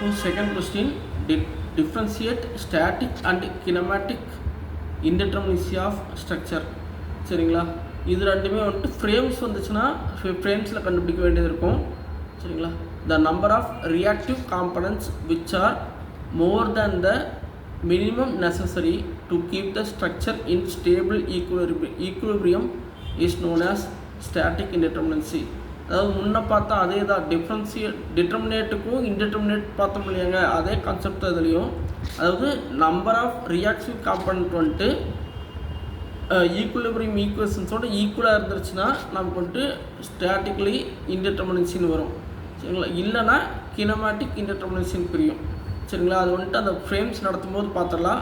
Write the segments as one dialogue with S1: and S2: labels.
S1: So second question, differentiate static and kinematic indeterminacy of structure. சரிங்களா, இது ரெண்டுமே வந்துட்டு ஃப்ரேம்ஸ் வந்துச்சுன்னா ஃப்ரேம்ஸில் கண்டுபிடிக்க வேண்டியது இருக்கும். சரிங்களா, the number of reactive components which are more than the minimum necessary to keep the structure in stable equilibrium is known as static indeterminacy. அதாவது முன்னே பார்த்தா அதே தான், டிட்டர்மினேட்டுக்கும் இன்டிட்டர்மினேட் பார்த்தோம் இல்லையாங்க, அதே கான்செப்ட் அதுலேயும். அதாவது நம்பர் ஆஃப் ரியாக்டிவ் காம்பனண்ட் வந்துட்டு ஈக்குலிபிரியம் ஈக்குவேஷன்ஸோட ஈக்குவலாக இருந்துருச்சுன்னா நமக்கு வந்துட்டு ஸ்டாட்டிக்லி இன்டிட்டர்மினன்சின்னு வரும். சரிங்களா, இல்லைனா கினமேட்டிக் இன்டிட்டர்மினன்சின்னு பிரியும். சரிங்களா, அது வந்துட்டு அந்த ஃப்ரேம்ஸ் நடத்தும் போது பார்த்துடலாம்.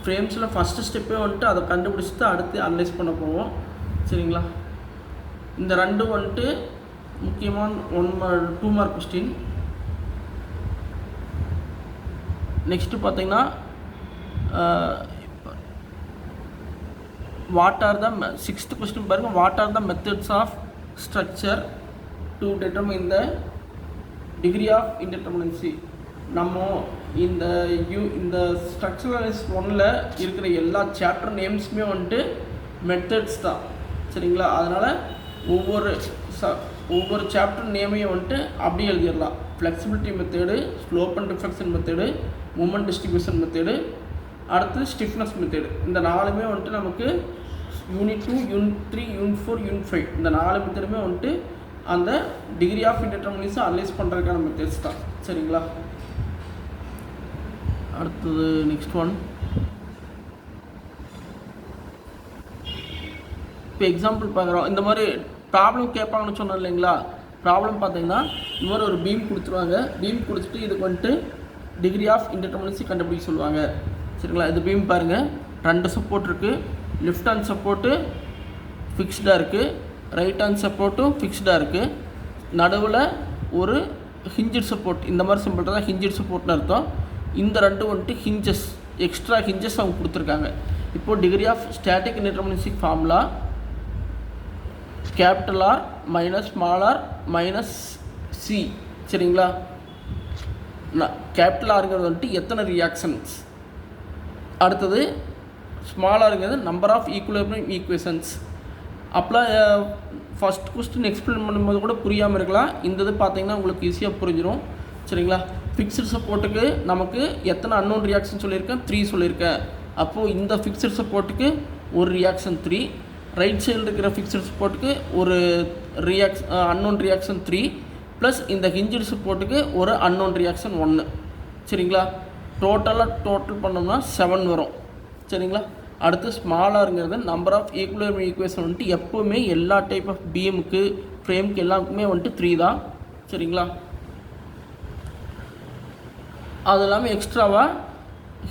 S1: ஃப்ரேம்ஸில் ஃபஸ்ட்டு ஸ்டெப்பே வந்துட்டு அதை கண்டுபிடிச்சிட்டு அடுத்து அனலைஸ் பண்ண போவோம். சரிங்களா, இந்த ரெண்டும் வந்துட்டு முக்கியமான 2 மார்க் கொஸ்டின். நெக்ஸ்ட்டு பார்த்தீங்கன்னா what are the 6th question பாருங்கள். What are the methods of structure to determine the degree of indeterminacy. நம்ம இந்த ஸ்ட்ரக்சரல் அனாலிசிஸ் 1ல் இருக்கிற எல்லா சாப்டர் நேம்ஸுமே வந்துட்டு மெத்தட்ஸ் தான். சரிங்களா, அதனால் ஒவ்வொரு சாப்டர் நேமையும் வந்துட்டு அப்படியே எழுதிடலாம். Flexibility method, slope and reflection method, moment distribution method, அடுத்து ஸ்டிஃப்னஸ் மெத்தேடு. இந்த 4மே வந்துட்டு நமக்கு யூனிட் 2, யூனிட் 3, யூனிட் 4, யூனிட் 5 இந்த 4 மெத்தேடுமே வந்துட்டு அந்த டிகிரி ஆஃப் இன்டிட்டர்மினன்ஸை அனலைஸ் பண்ணுறதுக்கான மெத்தட்ஸ் தான். சரிங்களா, அடுத்தது நெக்ஸ்ட் ஒன். இப்போ எக்ஸாம்பிள் பார்க்குறோம். இந்த மாதிரி ப்ராப்ளம் கேட்பாங்கன்னு சொன்னோம் இல்லைங்களா. ப்ராப்ளம் பார்த்தீங்கன்னா இந்த மாதிரி ஒரு பீம் கொடுத்துருவாங்க. பீம் கொடுத்துட்டு இதுக்கு வந்துட்டு டிகிரி ஆஃப் இன்டிட்டர்மினன்சி கண்டுபிடிக்க சொல்லுவாங்க. சரிங்களா, இது பீம் பாருங்கள், 2 சப்போர்ட் இருக்குது. லெஃப்ட் ஹேண்ட் சப்போர்ட்டு ஃபிக்ஸ்டாக இருக்குது, ரைட் ஹேண்ட் சப்போர்ட்டும் ஃபிக்ஸ்டாக இருக்குது. நடுவில் ஒரு ஹிஞ்சட் சப்போர்ட், இந்த மாதிரி சிம்பிள் தான் ஹிஞ்சட் சப்போர்ட்னு அர்த்தம். இந்த 2 வந்துட்டு ஹிஞ்சஸ், எக்ஸ்ட்ரா ஹிஞ்சஸ் அவங்க கொடுத்துருக்காங்க. இப்போது degree of static indeterminacy formula capital R minus small R minus C. சரிங்களா, கேபிட்டல் ஆருங்கிறது வந்துட்டு எத்தனை ரியாக்ஷன்ஸ், அடுத்தது ஸ்மால் ஆருங்கிறது நம்பர் ஆஃப் ஈக்குலிபிரியம் ஈக்குவேஷன்ஸ். அப்போலாம் ஃபஸ்ட் கொஸ்டின் எக்ஸ்பிளைன் பண்ணும்போது கூட புரியாமல் இருக்கலாம். இந்த இது பார்த்தீங்கன்னா உங்களுக்கு ஈஸியாக புரிஞ்சிடும். சரிங்களா, ஃபிக்ஸ்டு சப்போர்ட்டுக்கு நமக்கு எத்தனை அன்னோன் ரியாக்ஷன் சொல்லியிருக்கேன், 3 சொல்லியிருக்கேன். அப்போது இந்த ஃபிக்ஸ்டு சப்போர்ட்டுக்கு ஒரு ரியாக்ஷன் 3, ரைட் சைடில் இருக்கிற ஃபிக்ஸ்டு சப்போர்ட்டுக்கு ஒரு அன்னோன் ரியாக்ஷன் 3 ப்ளஸ் இந்த ஹிஞ்சடு சப்போர்ட்டுக்கு ஒரு அன்னோன் ரியாக்ஷன் 1. சரிங்களா, டோட்டல் பண்ணோம்னா 7 வரும். சரிங்களா, அடுத்து ஸ்மாலாருங்கிறது நம்பர் ஆஃப் ஈக்குலிபிரியம் ஈக்குவேஷன் வந்துட்டு எப்போவுமே எல்லா டைப் ஆஃப் பீமுக்கு ஃப்ரேமுக்கு எல்லாருக்குமே வந்துட்டு 3 தான். சரிங்களா, அது இல்லாமல் எக்ஸ்ட்ராவாக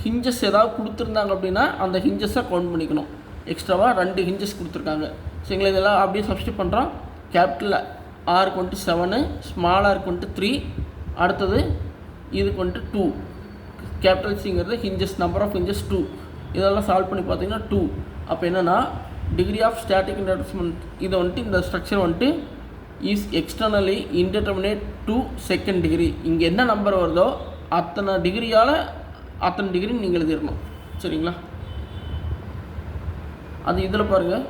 S1: ஹிஞ்சஸ் ஏதாவது கொடுத்துருந்தாங்க அப்படின்னா அந்த ஹிஞ்சஸை கவுண்ட் பண்ணிக்கணும். எக்ஸ்ட்ராவாக 2 ஹிஞ்சஸ் கொடுத்துருக்காங்க. சரிங்களா, இதெல்லாம் அப்படியே சப்ஸ்டிட் பண்ணுறோம். கேபிட்டல் ஆருக்கு வந்துட்டு 7, ஸ்மால் ஆருக்கு வந்துட்டு 3, அடுத்தது இதுக்கு வந்துட்டு 2. கேபிட்டல் சிங்கிறது ஹிஞ்சஸ், நம்பர் ஆஃப் ஹிஞ்சஸ் 2. இதெல்லாம் சால்வ் பண்ணி பார்த்தீங்கன்னா 2. அப்போ என்னென்னா டிகிரி ஆஃப் ஸ்டாட்டிக் இன்டிட்டர்மினன்ட் இதை வந்துட்டு இந்த ஸ்ட்ரக்சர் வந்துட்டு is externally indeterminate to second degree. இங்கே என்ன நம்பர் வருதோ அத்தனை டிகிரி நீங்கள் எழுதிடணும். சரிங்களா, அது இதில் பாருங்கள்.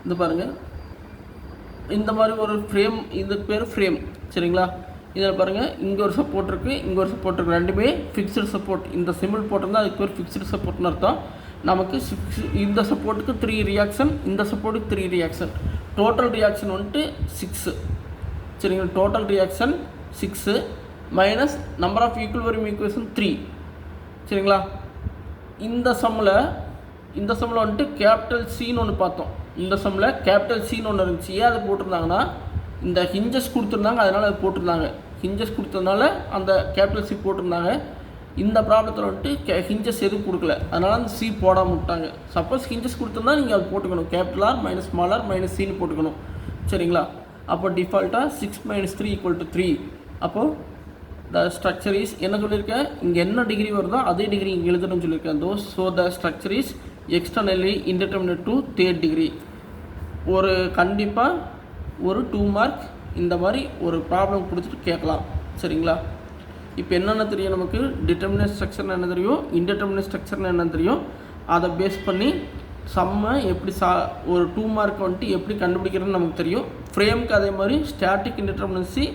S1: இது பாருங்கள், இந்த மாதிரி ஒரு ஃப்ரேம், இதுக்கு பேர் ஃப்ரேம். சரிங்களா, இதில் பாருங்கள், இங்கே ஒரு சப்போர்ட் இருக்குது, இங்கே ஒரு சப்போர்ட் இருக்குது, ரெண்டுமே ஃபிக்ஸ்டு சப்போர்ட். இந்த சிம்பிள் போட்டிருந்தால் அதுக்கு பேர் ஃபிக்ஸ்டு சப்போர்ட்னு அர்த்தம். நமக்கு இந்த சப்போர்ட்டுக்கு 3 ரியாக்ஷன், இந்த சப்போர்ட்டுக்கு 3 ரியாக்ஷன், டோட்டல் ரியாக்ஷன் வந்துட்டு 6. சரிங்களா, total reaction 6 minus number of equilibrium equation 3. சரிங்களா, இந்த சம்மில் வந்துட்டு கேபிட்டல் சின்னு ஒன்று பார்த்தோம். இந்த சம்மில் கேபிட்டல் சின்னு ஒன்று இருந்துச்சு. ஏன் அது போட்டிருந்தாங்கன்னா இந்த ஹிஞ்சஸ் கொடுத்துருந்தாங்க, அதனால் அது போட்டிருந்தாங்க. ஹிஞ்சஸ் கொடுத்ததுனால அந்த கேபிட்டல் சி போட்டிருந்தாங்க. இந்த ப்ராப்ளத்தில் வந்துட்டு ஹிஞ்சஸ் எதுவும் கொடுக்கல, அதனால் அந்த சி போடாமல் விட்டாங்க. சப்போஸ் ஹிஞ்சஸ் கொடுத்துருந்தா நீங்கள் அது போட்டுக்கணும், capital R minus small R minus சின்னு போட்டுக்கணும். சரிங்களா, அப்போ டிஃபால்ட்டாக 6 - 3 = 3. அப்போது த ஸ்ட்ரக்சர் இஸ் என்ன சொல்லியிருக்கேன், இங்கே என்ன டிகிரி வருதோ அதே டிகிரி இங்கே எழுதணும்னு சொல்லியிருக்கேன். So the structure is externally indeterminate to third degree. ஒரு கண்டிப்பாக ஒரு 2 மார்க் இந்த மாதிரி ஒரு ப்ராப்ளம் கொடுத்துட்டு கேட்கலாம். சரிங்களா? இப்போ என்னென்ன தெரியும் நமக்கு, டிட்டர்மினேட் ஸ்ட்ரக்சர்னு என்ன தெரியும், இன்டிட்டர்மினேட் ஸ்ட்ரக்சர்னு என்ன தெரியும், அதை பேஸ் பண்ணி சம்மை எப்படி ஒரு 2 மார்க் வந்துட்டு எப்படி கண்டுபிடிக்கிறதுன்னு நமக்கு தெரியும். ஃப்ரேமுக்கு அதே மாதிரி ஸ்டாட்டிக் இன்டிட்டர்மினன்சி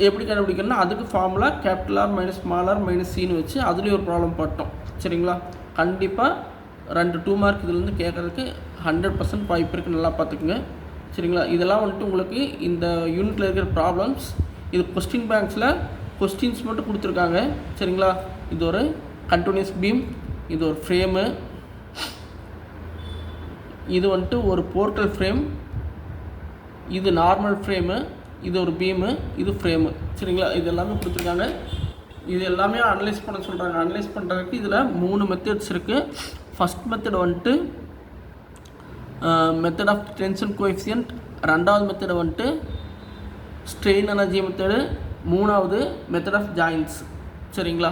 S1: எப்படி கண்டுபிடிக்கணும்னா அதுக்கு formula capital R minus small R minus சின்னு வச்சு அதுலேயும் ஒரு ப்ராப்ளம் பார்த்தோம். சரிங்களா? கண்டிப்பாக 2 மார்க் இதுலேருந்து கேட்குறதுக்கு 100% வாய்ப்பு இருக்குது. நல்லா பார்த்துக்குங்க. சரிங்களா? இதெல்லாம் வந்துட்டு உங்களுக்கு இந்த யூனிட்டில் இருக்கிற ப்ராப்ளம்ஸ். இது கொஸ்டின் பேங்க்ஸில் கொஸ்டின்ஸ் மட்டும் கொடுத்துருக்காங்க. சரிங்களா? இது ஒரு கண்டினியூஸ் பீம், இது ஒரு ஃப்ரேமு, இது வந்துட்டு ஒரு போர்ட்டல் ஃப்ரேம், இது நார்மல் ஃப்ரேமு, இது ஒரு பீமு, இது ஃப்ரேமு. சரிங்களா? இது எல்லாமே கொடுத்துருக்காங்க. இது எல்லாமே அனலைஸ் பண்ண சொல்கிறாங்க. அனலைஸ் பண்ணுறதுக்கு இதில் 3 மெத்தட்ஸ் இருக்குது. ஃபஸ்ட் மெத்தட் வந்துட்டு மெத்தட் ஆஃப் டென்ஷன் கோஎஃபிஷியன்ட், ரெண்டாவது மெத்தட் வந்துட்டு ஸ்ட்ரெயின் எனர்ஜி மெத்தடு, மூணாவது மெத்தட் ஆஃப் ஜாயின்ட்ஸ். சரிங்களா?